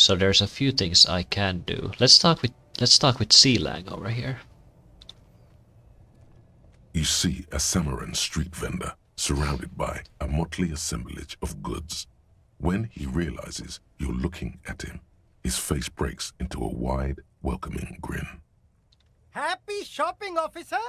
So there's a few things I can do. Let's talk with Sealang over here. You see a Samaran street vendor surrounded by a motley assemblage of goods. When he realizes you're looking at him, his face breaks into a wide, welcoming grin. Happy shopping, officer!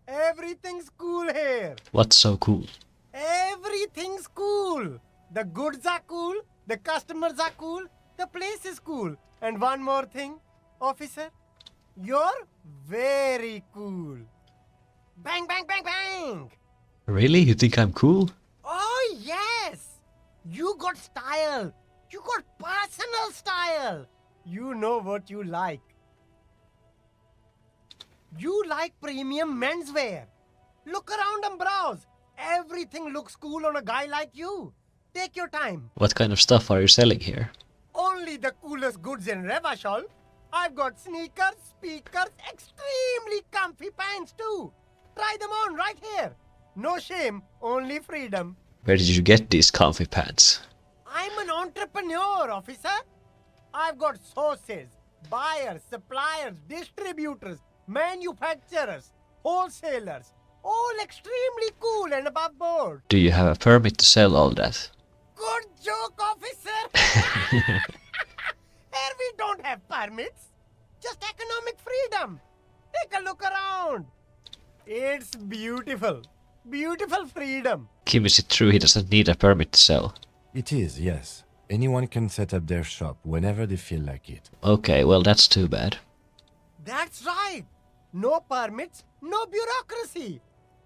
Everything's cool here. What's so cool? Everything's cool. The goods are cool, the customers are cool, the place is cool. And one more thing, officer, you're very cool. Bang, bang, bang, bang! Really? You think I'm cool? Oh, yes! You got style. You got personal style. You know what you like. You like premium menswear. Look around and browse. Everything looks cool on a guy like you. Take your time. What kind of stuff are you selling here? Only the coolest goods in Revachol. I've got sneakers, speakers, extremely comfy pants too. Try them on right here. No shame, only freedom. Where did you get these comfy pants? I'm an entrepreneur, officer. I've got sources, buyers, suppliers, distributors, manufacturers, wholesalers, all extremely cool and above board. Do you have a permit to sell all that? Good joke, officer. Here we don't have permits, just economic freedom. Take a look around. It's beautiful. Beautiful freedom. Kim, is it true he doesn't need a permit to sell? It is, yes. Anyone can set up their shop whenever they feel like it. Okay, well that's too bad. That's right. No permits, no bureaucracy.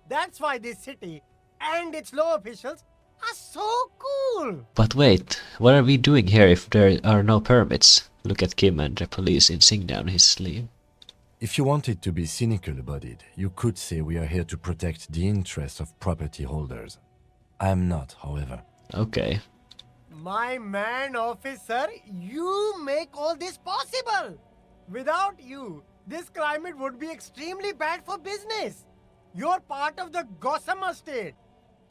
That's why this city and its law officials are so cool. But wait, what are we doing here if there are no permits? Look at Kim and the police inching down his sleeve. If you wanted to be cynical about it, you could say we are here to protect the interests of property holders. I am not, however. Okay. My man, officer, you make all this possible. Without you, this climate would be extremely bad for business. You're part of the Gossamer state.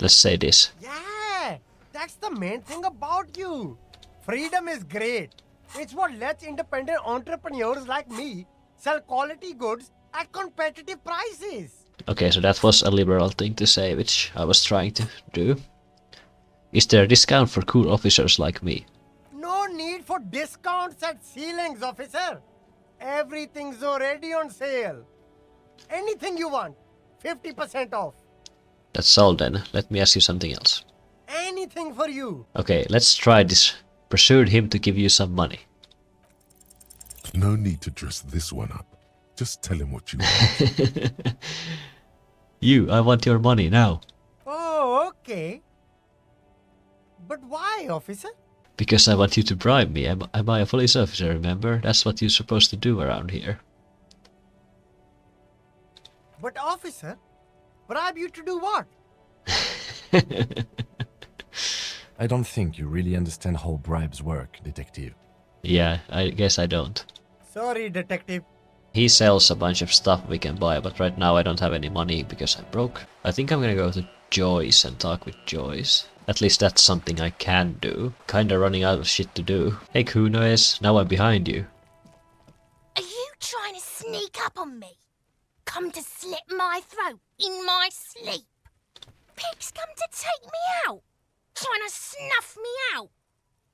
Let's say this. Yeah, that's the main thing about you. Freedom is great. It's what lets independent entrepreneurs like me sell quality goods at competitive prices. Okay, so that was a liberal thing to say, which I was trying to do. Is there a discount for cool officers like me? No need for discounts at ceilings, officer. Everything's already on sale. Anything you want, 50% off. That's all then. Let me ask you something else. Anything for you. Okay, let's try this. Persuade him to give you some money. No need to dress this one up. Just tell him what you want. I want your money now. Oh, okay. But why, officer? Because I want you to bribe me. Am I a police officer, remember? That's what you're supposed to do around here. But officer, bribe you to do what? I don't think you really understand how bribes work, detective. Yeah, I guess I don't. Sorry, detective. He sells a bunch of stuff we can buy, but right now I don't have any money because I'm broke. I think I'm gonna go to Joyce and talk with Joyce. At least that's something I can do. Kinda running out of shit to do. Hey Kunoes, now I'm behind you. Are you trying to sneak up on me? Come to slit my throat in my sleep? Pig's come to take me out. Trying to snuff me out.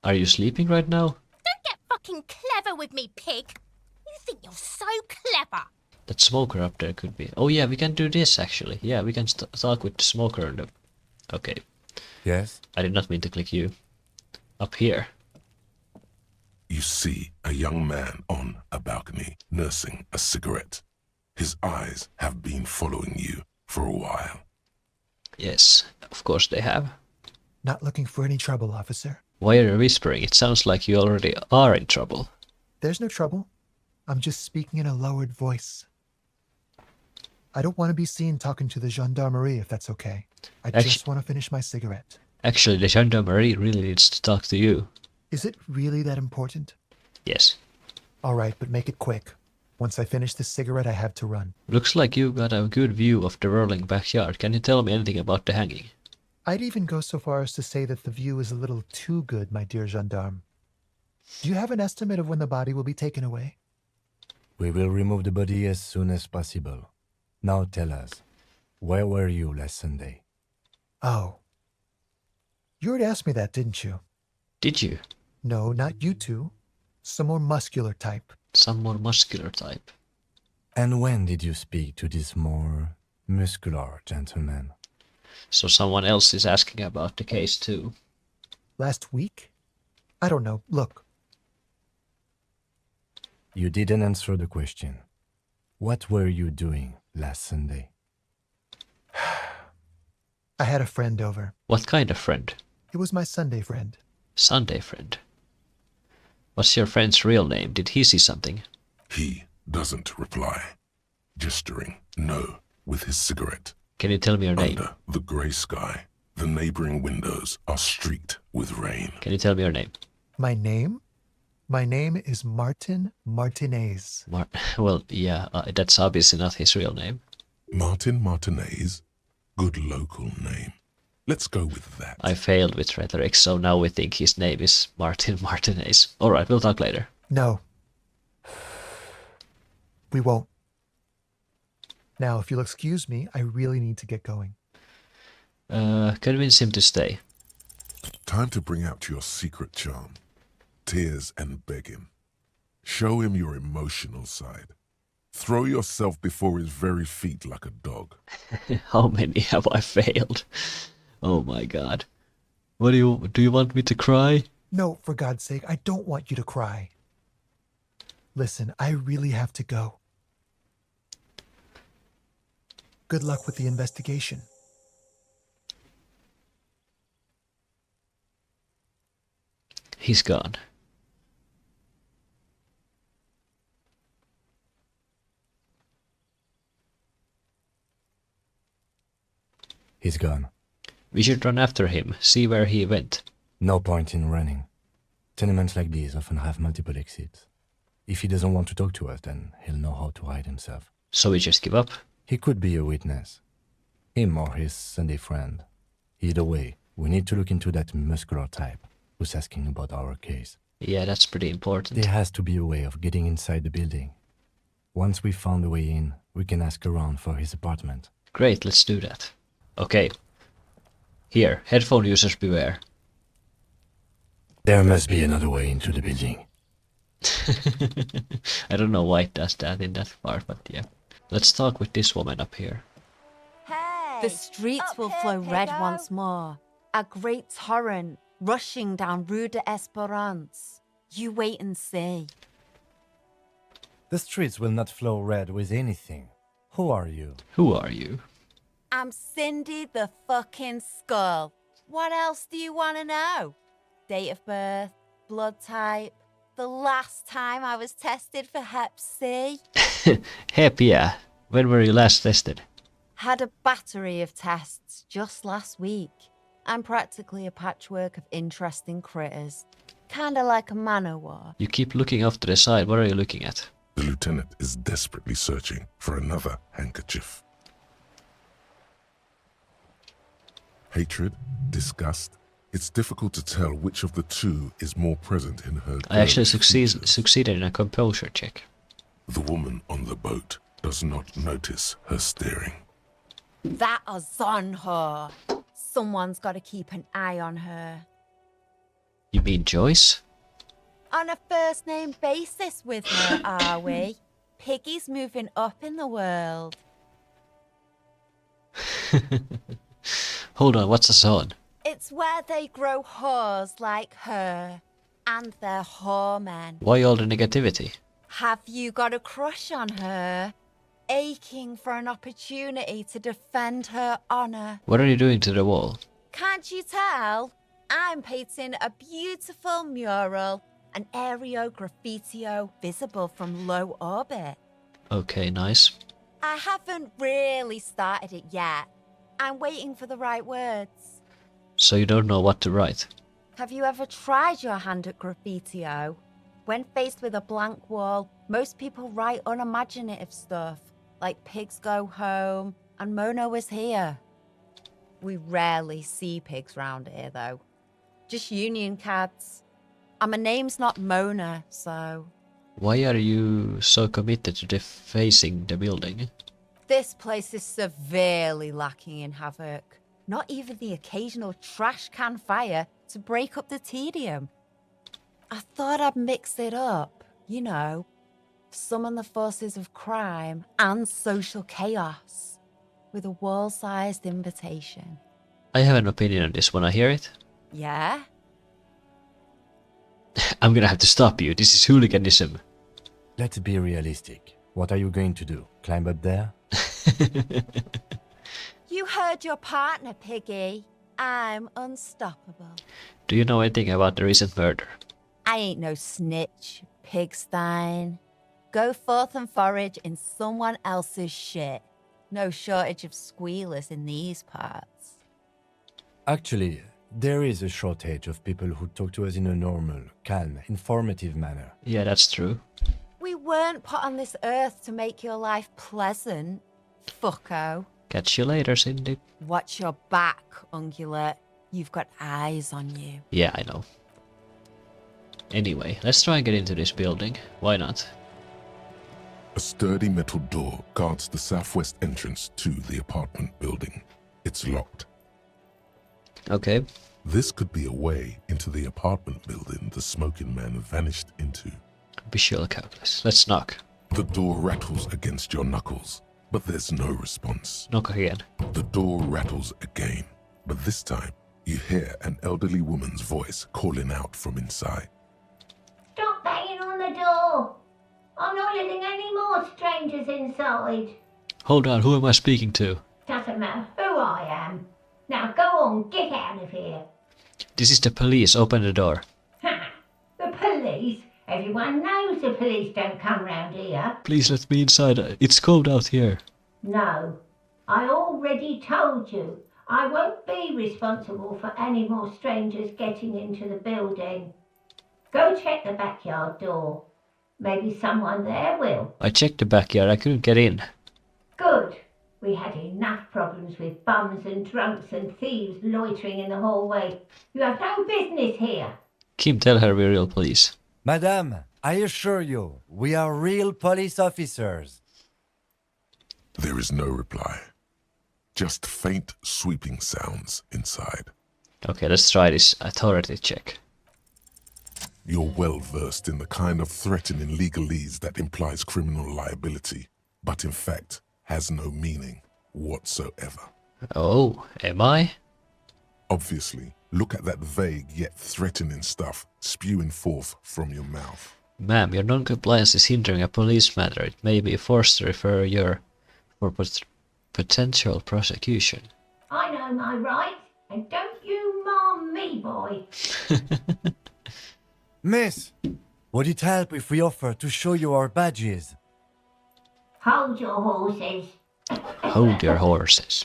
Are you sleeping right now? Don't get fucking clever with me, pig. You think you're so clever. That smoker up there could be... Oh yeah, we can do this actually. Yeah, we can talk with the smoker and the... Okay. Yes? I did not mean to click you. Up here. You see a young man on a balcony nursing a cigarette. His eyes have been following you for a while. Yes, of course they have. Not looking for any trouble, officer. Why are you whispering? It sounds like you already are in trouble. There's no trouble. I'm just speaking in a lowered voice. I don't want to be seen talking to the gendarmerie, if that's okay. I just want to finish my cigarette. Actually, the gendarmerie really needs to talk to you. Is it really that important? Yes. All right, but make it quick. Once I finish this cigarette, I have to run. Looks like you got a good view of the rolling backyard. Can you tell me anything about the hanging? I'd even go so far as to say that the view is a little too good, my dear gendarme. Do you have an estimate of when the body will be taken away? We will remove the body as soon as possible. Now tell us, where were you last Sunday? Oh. You already asked me that, didn't you? Did you? No, not you two. Some more muscular type. Some more muscular type. And when did you speak to this more muscular gentleman? So someone else is asking about the case too. Last week? I don't know. Look, You didn't answer the question. What were you doing last Sunday? I had a friend over. What kind of friend? It was my Sunday friend. Sunday friend. What's your friend's real name? Did he see something? He doesn't reply, gesturing no with his cigarette. Can you tell me your name? Under the grey sky, the neighboring windows are streaked with rain. Can you tell me your name? My name? My name is Martin Martinez. Well, yeah, that's obviously not his real name. Martin Martinez? Good local name. Let's go with that. I failed with rhetoric, so now we think his name is Martin Martinez. Alright, we'll talk later. No. We won't. Now, if you'll excuse me, I really need to get going. Convince him to stay. Time to bring out your secret charm. Tears and begging. Show him your emotional side. Throw yourself before his very feet like a dog. How many have I failed? Oh my god. What do you want me to cry? No, for God's sake, I don't want you to cry. Listen, I really have to go. Good luck with the investigation. He's gone. He's gone. We should run after him, see where he went. No point in running. Tenements like these often have multiple exits. If he doesn't want to talk to us, then he'll know how to hide himself. So we just give up? He could be a witness. Him or his Sunday friend. Either way, we need to look into that muscular type who's asking about our case. Yeah, that's pretty important. There has to be a way of getting inside the building. Once we've found a way in, we can ask around for his apartment. Great, let's do that. Okay. Here, headphone users beware. There must be another way into the building. I don't know why it does that in that part, but yeah. Let's talk with this woman up here. The streets will flow red once more. A great torrent rushing down Rue de Esperance. You wait and see. The streets will not flow red with anything. Who are you? Who are you? I'm Cindy the fucking Skull. What else do you want to know? Date of birth, blood type, the last time I was tested for Hep C. Hep, yeah. When were you last tested? Had a battery of tests just last week. I'm practically a patchwork of interesting critters. Kinda like a man-o'-war. You keep looking off to the side. What are you looking at? The lieutenant is desperately searching for another handkerchief. Hatred, disgust. It's difficult to tell which of the two is more present in her. I actually girlish features. succeeded in a composure check. The woman on the boat does not notice her staring. That is on her. Someone's got to keep an eye on her. You mean Joyce? On a first name basis with her, are we? Piggy's moving up in the world. Hold on, what's this on? It's where they grow whores like her. And they're whoremen. Why all the negativity? Have you got a crush on her? Aching for an opportunity to defend her honour. What are you doing to the wall? Can't you tell? I'm painting a beautiful mural, an aereo graffitio visible from low orbit. Okay, nice. I haven't really started it yet. I'm waiting for the right words. So you don't know what to write? Have you ever tried your hand at graffitio? When faced with a blank wall, most people write unimaginative stuff, like pigs go home and Mono is here. We rarely see pigs round here, though. Just union cats. And my name's not Mona, so... Why are you so committed to defacing the building? This place is severely lacking in havoc. Not even the occasional trash can fire to break up the tedium. I thought I'd mix it up, you know, summon the forces of crime and social chaos with a wall-sized invitation. I have an opinion on this when I hear it. Yeah? I'm gonna have to stop you. This is hooliganism. Let's be realistic. What are you going to do? Climb up there? You heard your partner, Piggy. I'm unstoppable. Do you know anything about the recent murder? I ain't no snitch, Pigstein. Go forth and forage in someone else's shit. No shortage of squealers in these parts. Actually, there is a shortage of people who talk to us in a normal, calm, informative manner. Yeah, that's true. We weren't put on this earth to make your life pleasant, fucko. Catch you later, Cindy. Watch your back, Ungulate. You've got eyes on you. Yeah, I know. Anyway, let's try and get into this building. Why not? A sturdy metal door guards the southwest entrance to the apartment building. It's locked. Okay. This could be a way into the apartment building the smoking man vanished into. Visual calculus. Let's knock. The door rattles against your knuckles, but there's no response. Knock again. The door rattles again, but this time you hear an elderly woman's voice calling out from inside. Stop banging on the door! I'm not letting any more strangers inside. Hold on, who am I speaking to? Doesn't matter who I am. Now go on, get out of here. This is the police. Open the door. Ha! The police? Everyone knows the police don't come round here. Please let me inside. It's cold out here. No. I already told you. I won't be responsible for any more strangers getting into the building. Go check the backyard door. Maybe someone there will. I checked the backyard. I couldn't get in. Good. We had enough problems with bums and drunks and thieves loitering in the hallway. You have no business here. Kim, tell her we're real police. Madame, I assure you, we are real police officers. There is no reply. Just faint sweeping sounds inside. Okay, let's try this authority check. You're well versed in the kind of threatening legalese that implies criminal liability, but in fact has no meaning whatsoever. Oh, am I? Obviously, look at that vague yet threatening stuff spewing forth from your mouth. Ma'am, your non-compliance is hindering a police matter. It may be forced to refer you for potential prosecution. I know my rights, and don't you mom me, boy. Miss, would it help if we offer to show you our badges? Hold your horses. Hold your horses.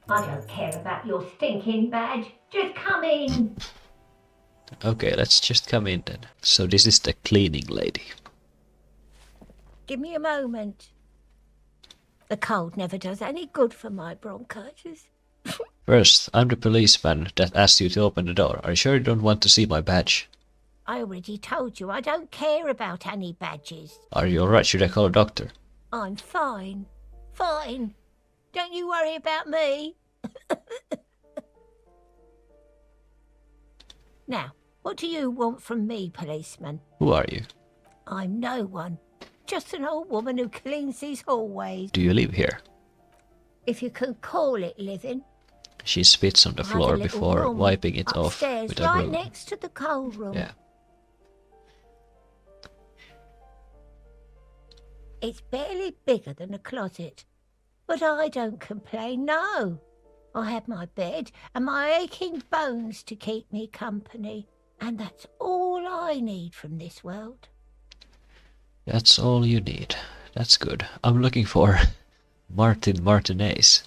I don't care about your stinking badge. Just come in. Okay, let's just come in then. So this is the cleaning lady. Give me a moment. The cold never does any good for my bronchitis. First, I'm the policeman that asked you to open the door. Are you sure you don't want to see my badge? I already told you I don't care about any badges. Are you alright? Should I call a doctor? I'm fine. Fine. Don't you worry about me. Now, what do you want from me, policeman? Who are you? I'm no one. Just an old woman who cleans these hallways. Do you live here? If you can call it living. She spits on the I had a floor little before room wiping it off upstairs, with a right broom. next to the coal room. Yeah. It's barely bigger than a closet. But I don't complain, no. I have my bed and my aching bones to keep me company. And that's all I need from this world. That's all you need. That's good. I'm looking for Martin Martinez.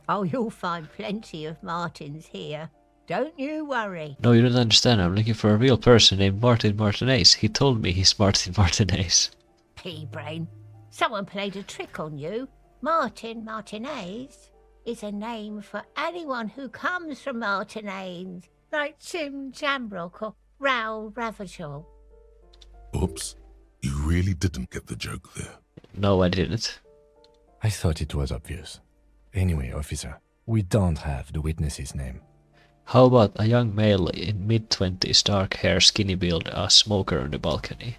Oh, you'll find plenty of Martins here. Don't you worry. No, you don't understand. I'm looking for a real person named Martin Martinez. He told me he's Martin Martinez. Pea-brain. Someone played a trick on you. Martin Martinez is a name for anyone who comes from Martinez. Like Tim Jambrock or Raoul Ravachol. Oops, you really didn't get the joke there. No, I didn't. I thought it was obvious. Anyway, officer, we don't have the witness's name. How about a young male in mid-20s, dark hair, skinny build, a smoker on the balcony?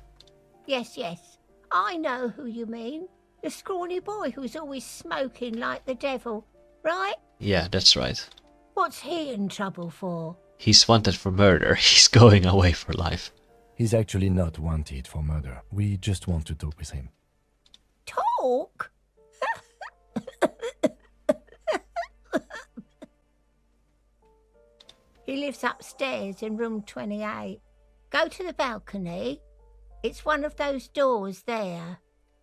Yes, yes. I know who you mean. The scrawny boy who's always smoking like the devil, right? Yeah, that's right. What's he in trouble for? He's wanted for murder. He's going away for life. He's actually not wanted for murder. We just want to talk with him. Talk? He lives upstairs in room 28. Go to the balcony. It's one of those doors there.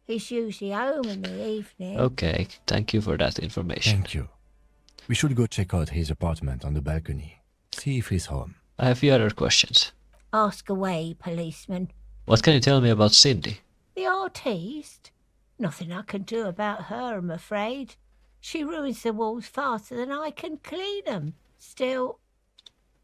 He's usually home in the evening. Okay, thank you for that information. Thank you. We should go check out his apartment on the balcony. See if he's home. I have a few other questions. Ask away, policeman. What can you tell me about Cindy? The artiste? Nothing I can do about her, I'm afraid. She ruins the walls faster than I can clean them. Still,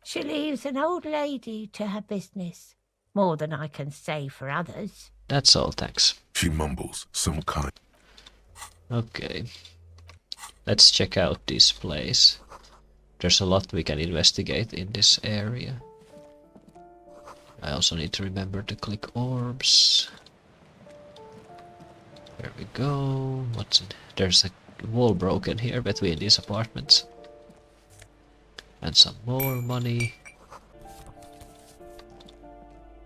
she leaves an old lady to her business. More than I can say for others. That's all, thanks. She mumbles some kind. Okay. Let's check out this place. There's a lot we can investigate in this area. I also need to remember to click orbs. There we go. What's in? There's a wall broken here between these apartments. And some more money.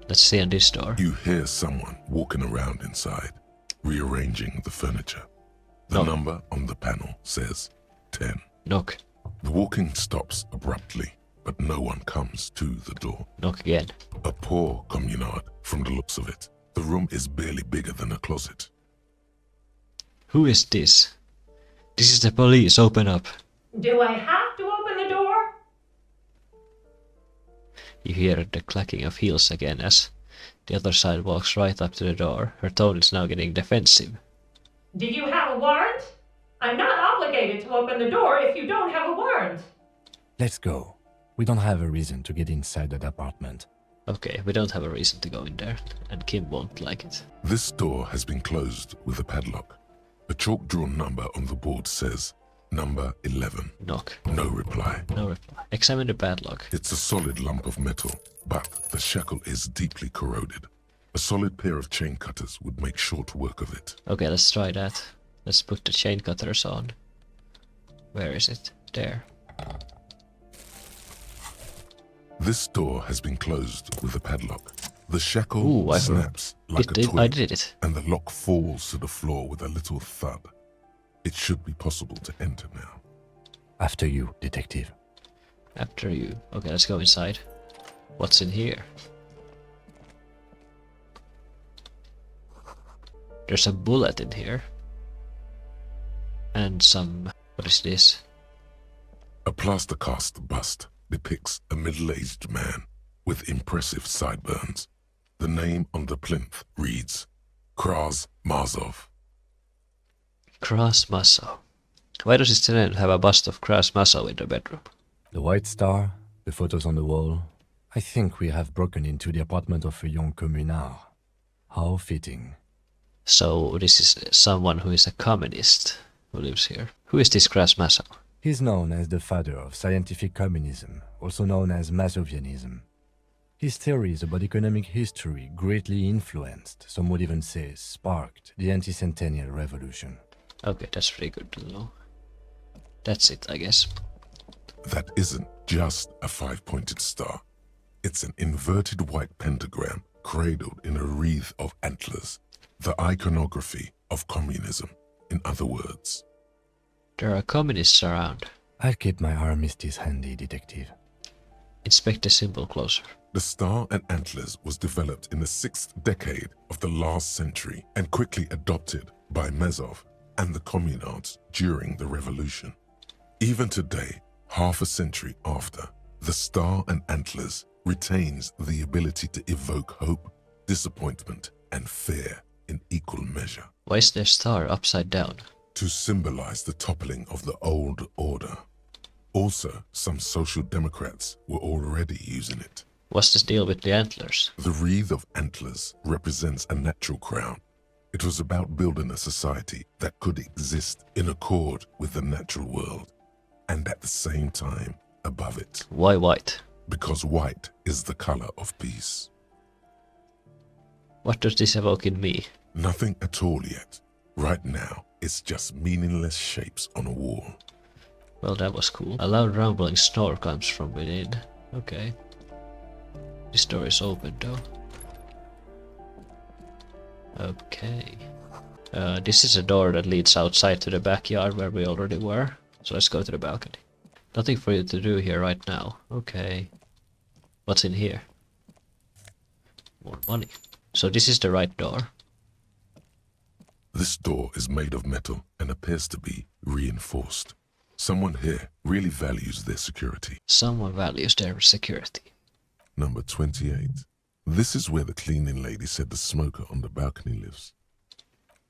Let's see on this door. You hear someone walking around inside, rearranging the furniture. The No. number on the panel says 10. Knock. The walking stops abruptly, but no one comes to the door. Knock again. A poor communard from the looks of it. The room is barely bigger than a closet. Who is this? This is the police. Open up. Do I have to open the door? You hear the clacking of heels again as the other side walks right up to the door. Her tone is now getting defensive. Do you have a warrant? I'm not obligated to open the door if you don't have a warrant. Let's go. We don't have a reason to get inside that apartment. Okay, we don't have a reason to go in there, and Kim won't like it. This door has been closed with a padlock. A chalk-drawn number on the board says number 11. Knock. No reply. No reply. Examine the padlock. It's a solid lump of metal, but the shackle is deeply corroded. A solid pair of chain cutters would make short work of it. Okay, let's try that. Let's put the chain cutters on. Where is it? There. This door has been closed with a padlock. The shackle Ooh, I snaps like a twig, I did it. and the lock falls to the floor with a little thud. It should be possible to enter now. After you, detective. After you. Okay, let's go inside. What's in here? There's a bullet in here. And some... What is this? A plaster cast bust depicts a middle-aged man with impressive sideburns. The name on the plinth reads Kraz Mazov. Kras Maso. Why does his tenant have a bust of Kras Maso in the bedroom? The white star, the photos on the wall. I think we have broken into the apartment of a young communard. How fitting. So this is someone who is a communist who lives here. Who is this Kras Maso? He's known as the father of scientific communism, also known as Masovianism. His theories about economic history greatly influenced, some would even say sparked, the anti-centennial revolution. Okay, that's pretty good to know. That's it, I guess. That isn't just a five-pointed star. It's an inverted white pentagram cradled in a wreath of antlers. The iconography of communism, in other words. There are communists around. I'll keep my armistice handy, detective. Inspect the symbol closer. The star and antlers was developed in the 6th decade of the last century and quickly adopted by Mazov and the communards during the revolution. Even today, half a century after, the star and antlers retains the ability to evoke hope, disappointment, and fear in equal measure. Why is their star upside down? To symbolize the toppling of the old order. Also, some social democrats were already using it. What's the deal with the antlers? The wreath of antlers represents a natural crown. It was about building a society that could exist in accord with the natural world, and at the same time above it. Why white? Because white is the color of peace. What does this evoke in me? Nothing at all yet. Right now, it's just meaningless shapes on a wall. Well, that was cool. A loud rumbling snore comes from within. Okay. This door is open though. Okay. This is a door that leads outside to the backyard where we already were. So let's go to the balcony. Nothing for you to do here right now. Okay. What's in here? More money. So this is the right door. This door is made of metal and appears to be reinforced. Someone here really values their security. Someone values their security. Number 28. This is where the cleaning lady said the smoker on the balcony lives.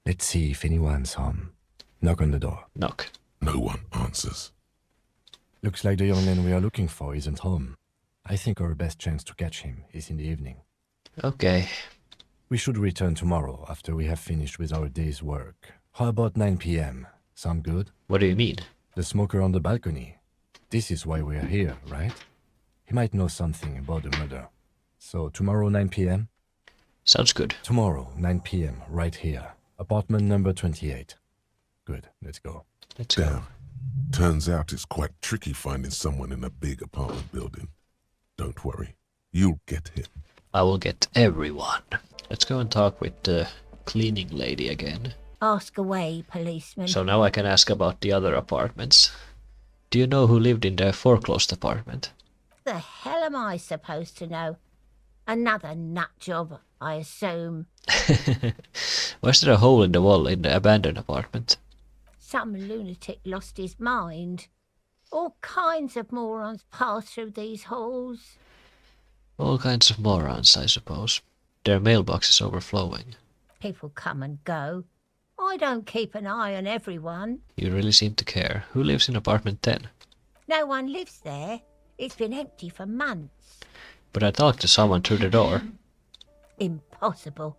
Let's see if anyone's home. Knock on the door. Knock. No one answers. Looks like the young man we are looking for isn't home. I think our best chance to catch him is in the evening. Okay. We should return tomorrow after we have finished with our day's work. How about 9 p.m.? Sound good? What do you mean? The smoker on the balcony. This is why we are here, right? He might know something about the murder. So tomorrow 9 p.m.? Sounds good. Tomorrow 9 p.m. right here. Apartment number 28. Good, let's go. Let's go. Damn. Turns out it's quite tricky finding someone in a big apartment building. Don't worry. You'll get him. I will get everyone. Let's go and talk with the cleaning lady again. Ask away, policeman. So now I can ask about the other apartments. Do you know who lived in the foreclosed apartment? The hell am I supposed to know? Another nut job, I assume. Was there a hole in the wall in the abandoned apartment? Some lunatic lost his mind. All kinds of morons pass through these halls. All kinds of morons, I suppose. Their mailbox is overflowing. People come and go. I don't keep an eye on everyone. You really seem to care. Who lives in apartment 10? No one lives there. It's been empty for months. But I talked to someone through the door. Impossible.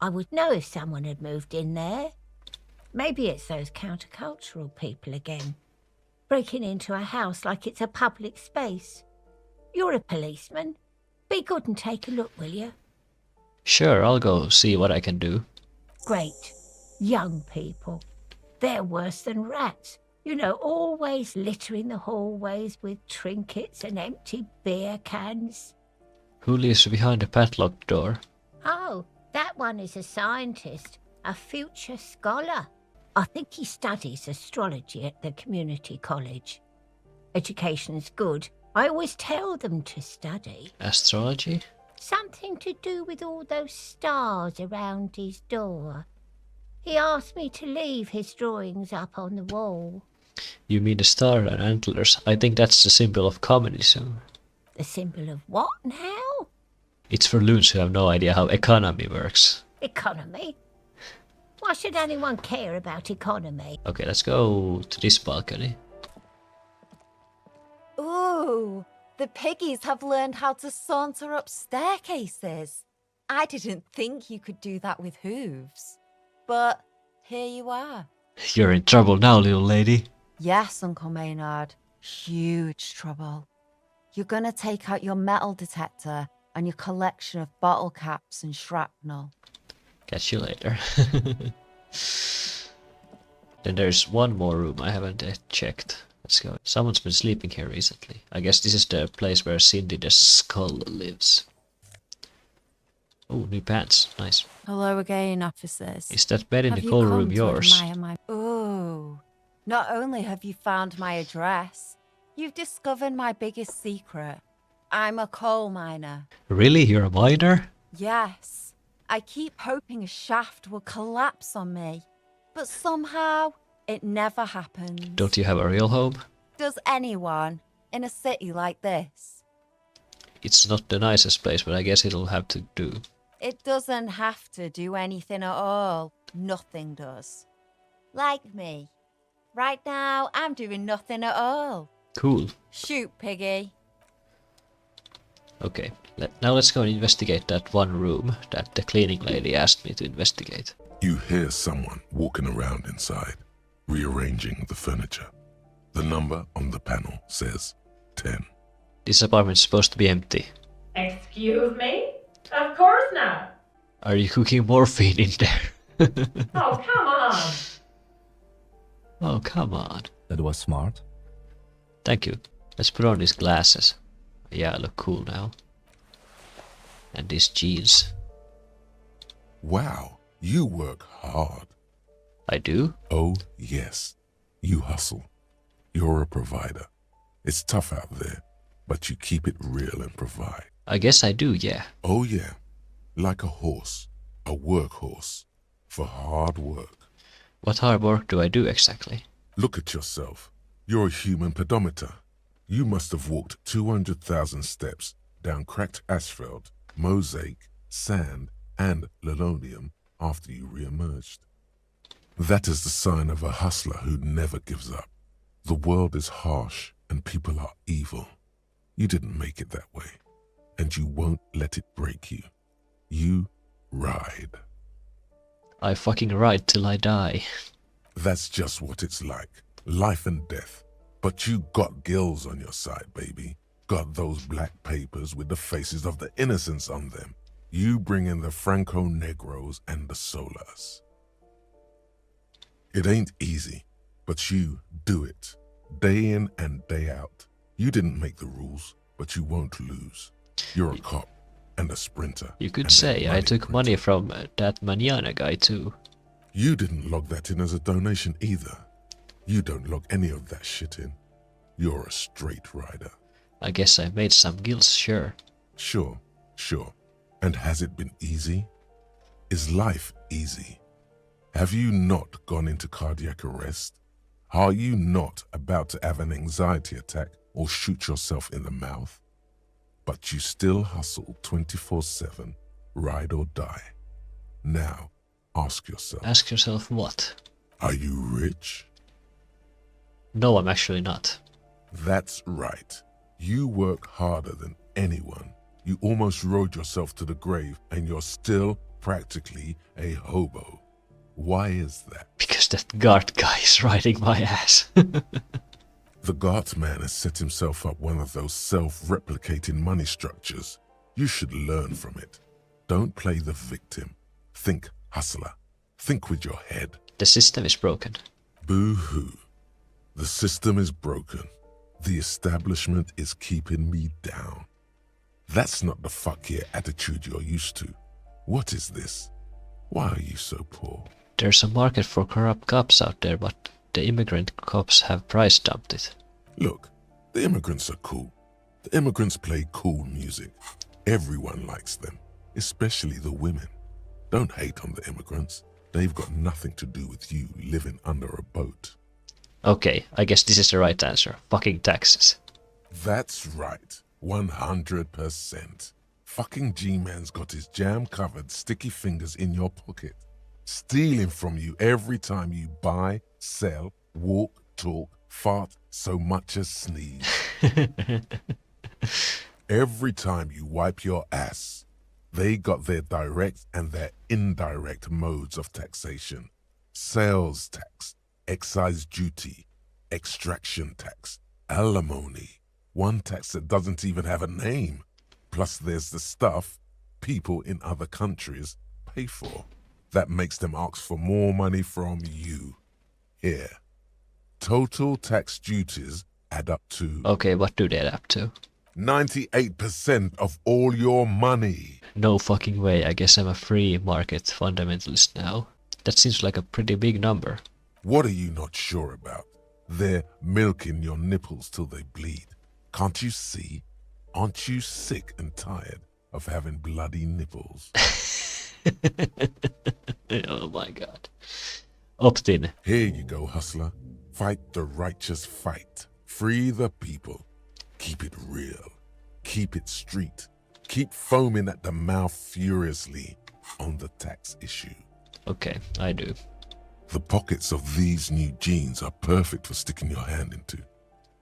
I would know if someone had moved in there. Maybe it's those countercultural people again. Breaking into a house like it's a public space. You're a policeman. Be good and take a look, will you? Sure, I'll go see what I can do. Great. Young people. They're worse than rats. You know, always littering the hallways with trinkets and empty beer cans. Who lives behind the padlocked door? Oh, that one is a scientist, a future scholar. I think he studies astrology at the community college. Education's good. I always tell them to study. Astrology? Something to do with all those stars around his door. He asked me to leave his drawings up on the wall. You mean the star and antlers? I think that's the symbol of communism. The symbol of what now? It's for loons who have no idea how economy works. Economy? Why should anyone care about economy? Okay, let's go to this balcony. Ooh, the piggies have learned how to saunter up staircases. I didn't think you could do that with hooves. But here you are. You're in trouble now, little lady. Yes, Uncle Maynard. Huge trouble. You're gonna take out your metal detector and your collection of bottle caps and shrapnel. Catch you later. Then there's one more room I haven't yet checked. Let's go. Someone's been sleeping here recently. I guess this is the place where Cindy the Skull lives. Oh, new pants. Nice. Hello again, officers. Is that bed in Have the you coal come room to yours? admire my... Ooh. Not only have you found my address, you've discovered my biggest secret. I'm a coal miner. Really? You're a miner? Yes. I keep hoping a shaft will collapse on me, but somehow it never happens. Don't you have a real home? Does anyone in a city like this? It's not the nicest place, but I guess it'll have to do. It doesn't have to do anything at all. Nothing does. Like me. Right now, I'm doing nothing at all. Cool. Shoot, Piggy. Okay, now let's go and investigate that one room that the cleaning lady asked me to investigate. You hear someone walking around inside, rearranging the furniture. The number on the panel says 10. This apartment's supposed to be empty. Excuse me? Of course not. Are you cooking morphine in there? Oh, come on. Oh, come on. That was smart. Thank you. Let's put on these glasses. Yeah, I look cool now. And these jeans. Wow, you work hard. I do? Oh, yes. You hustle. You're a provider. It's tough out there, but you keep it real and provide. I guess I do, yeah. Oh, yeah. Like a horse, a workhorse, for hard work. What hard work do I do exactly? Look at yourself. You're a human pedometer. You must have walked 200,000 steps down cracked asphalt, mosaic, sand, and linoleum after you re-emerged. That is the sign of a hustler who never gives up. The world is harsh and people are evil. You didn't make it that way, and you won't let it break you. You ride. I fucking ride till I die. That's just what it's like. Life and death. But you got gills on your side, baby. Got those black papers with the faces of the innocents on them. You bring in the Franco Negros and the Solas. It ain't easy, but you do it. Day in and day out. You didn't make the rules, but you won't lose. You're a cop and a sprinter. You could say I took money from that Manana guy too. You didn't log that in as a donation either. You don't log any of that shit in. You're a straight rider. I guess I made some gills, sure. Sure. And has it been easy? Is life easy? Have you not gone into cardiac arrest? Are you not about to have an anxiety attack or shoot yourself in the mouth? But you still hustle 24/7, ride or die. Now, ask yourself. Ask yourself what? Are you rich? No, I'm actually not. That's right. You work harder than anyone. You almost rode yourself to the grave and you're still practically a hobo. Why is that? Because that guard guy is riding my ass. The Gart man has set himself up one of those self-replicating money structures. You should learn from it. Don't play the victim. Think hustler. Think with your head. The system is broken. Boo-hoo. The system is broken. The establishment is keeping me down. That's not the fuck yeah attitude you're used to. What is this? Why are you so poor? There's a market for corrupt cops out there, but the immigrant cops have price dumped it. Look, the immigrants are cool. The immigrants play cool music. Everyone likes them, especially the women. Don't hate on the immigrants. They've got nothing to do with you living under a boat. Okay, I guess this is the right answer. Fucking taxes. That's right. 100%. Fucking G-Man's got his jam-covered sticky fingers in your pocket, stealing from you every time you buy, sell, walk, talk, fart, so much as sneeze. Every time you wipe your ass, they got their direct and their indirect modes of taxation. Sales tax, excise duty, extraction tax, alimony, one tax that doesn't even have a name. Plus there's the stuff people in other countries pay for. That makes them ask for more money from you. Here. Total tax duties add up to... Okay, what do they add up to? 98% of all your money. No fucking way, I guess I'm a free market fundamentalist now. That seems like a pretty big number. What are you not sure about? They're milking your nipples till they bleed. Can't you see? Aren't you sick and tired of having bloody nipples? Oh my god. Opt-in. Here you go, hustler. Fight the righteous fight. Free the people. Keep it real. Keep it street. Keep foaming at the mouth furiously on the tax issue. Okay, I do. The pockets of these new jeans are perfect for sticking your hand into.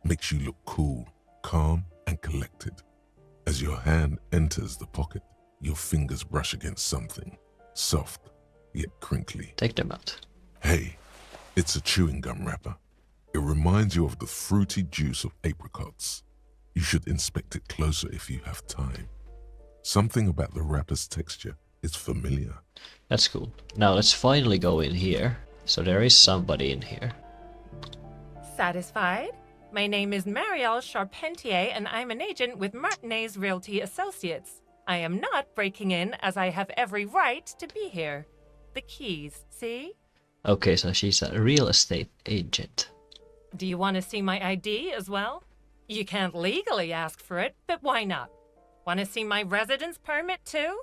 makes you look cool, calm, and collected. As your hand enters the pocket, your fingers brush against something, soft yet crinkly. Take them out. Hey, it's a chewing gum wrapper. It reminds you of the fruity juice of apricots. You should inspect it closer if you have time. Something about the wrapper's texture is familiar. That's cool. Now let's finally go in here. So there is somebody in here. Satisfied? My name is Marielle Charpentier, and I'm an agent with Martinez Realty Associates. I am not breaking in, as I have every right to be here. The keys, see? Okay, so she's a real estate agent. Do you want to see my ID as well? You can't legally ask for it, but why not? Want to see my residence permit too?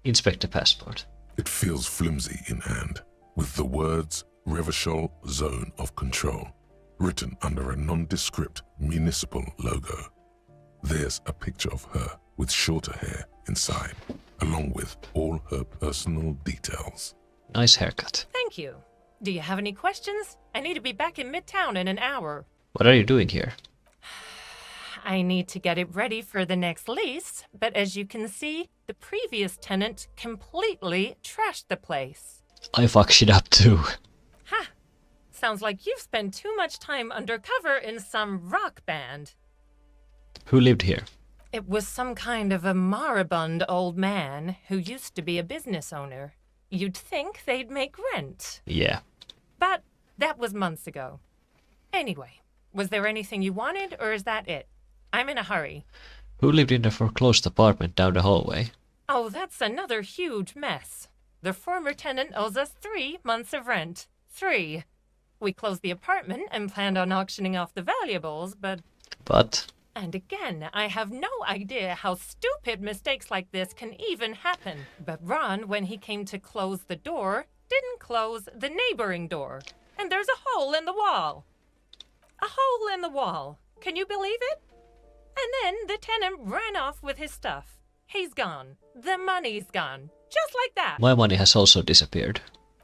Inspect the passport. It feels flimsy in hand, with the words Revachol Zone of Control written under a nondescript municipal logo. There's a picture of her with shorter hair inside, along with all her personal details. Nice haircut. Thank you. Do you have any questions? I need to be back in Midtown in an hour. What are you doing here? I need to get it ready for the next lease, but as you can see, the previous tenant completely trashed the place. I fuck shit up too. Ha! Sounds like you've spent too much time undercover in some rock band. Who lived here? It was some kind of a moribund old man who used to be a business owner. You'd think they'd make rent. Yeah. But that was months ago. Anyway, was there anything you wanted, or is that it? I'm in a hurry. Who lived in the foreclosed apartment down the hallway? Oh, that's another huge mess. The former tenant owes us 3 months of rent. 3. We closed the apartment and planned on auctioning off the valuables, but... And again, I have no idea how stupid mistakes like this can even happen. But Ron, when he came to close the door, didn't close the neighboring door. And there's a hole in the wall. A hole in the wall. Can you believe it? And then the tenant ran off with his stuff. He's gone. The money's gone. Just like that. My money has also disappeared.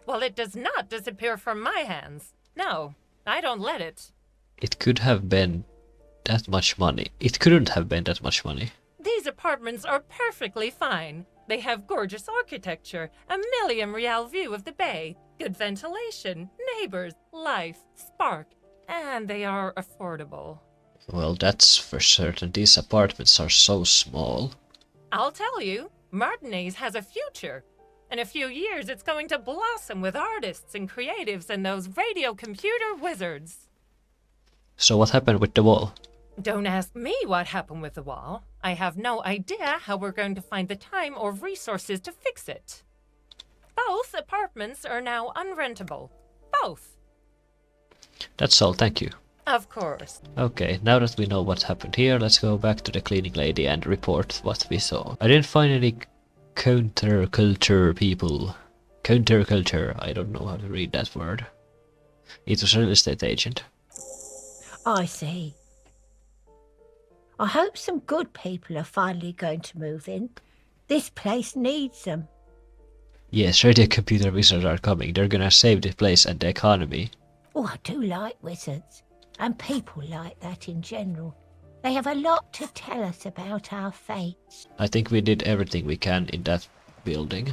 Well, it does not disappear from my hands. No, I don't let it. It could have been that much money. It couldn't have been that much money. These apartments are perfectly fine. They have gorgeous architecture, a million-real view of the bay, good ventilation, neighbors, life, spark, and they are affordable. Well, that's for certain. These apartments are so small. I'll tell you, Martinez has a future. In a few years, it's going to blossom with artists and creatives and those radio computer wizards. So what happened with the wall? Don't ask me what happened with the wall. I have no idea how we're going to find the time or resources to fix it. Both apartments are now unrentable. Both. That's all, thank you. Of course. Okay, now that we know what happened here, let's go back to the cleaning lady and report what we saw. I didn't find any counterculture people. Counterculture, I don't know how to read that word. It was a real estate agent. I see. I hope some good people are finally going to move in. This place needs them. Yes, radio computer wizards are coming. They're gonna save the place and the economy. Oh, I do like wizards. And people like that in general. They have a lot to tell us about our fates. I think we did everything we can in that building.